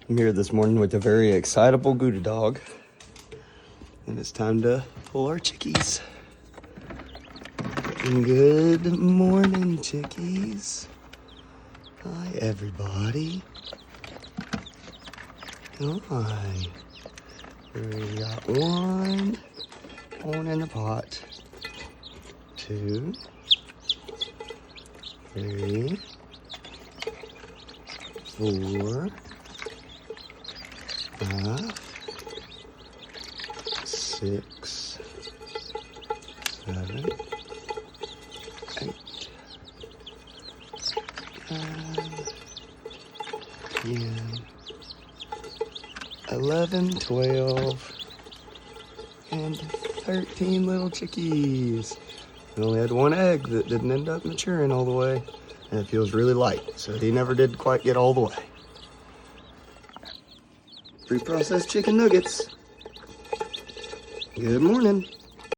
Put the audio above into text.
I'm here this morning with a very excitable Gouda dog, and it's time to pull our chickies. Good morning, chickies. Hi, everybody. Hi. We got one in the pot. 2, 3, 4, 5, 6, 7, 8, 9, 10, 11, 12, and 13 little chickies. We only had one egg that didn't end up maturing all the way, and it feels really light, so he never did quite get all the way. Pre-processed chicken nuggets. Good morning.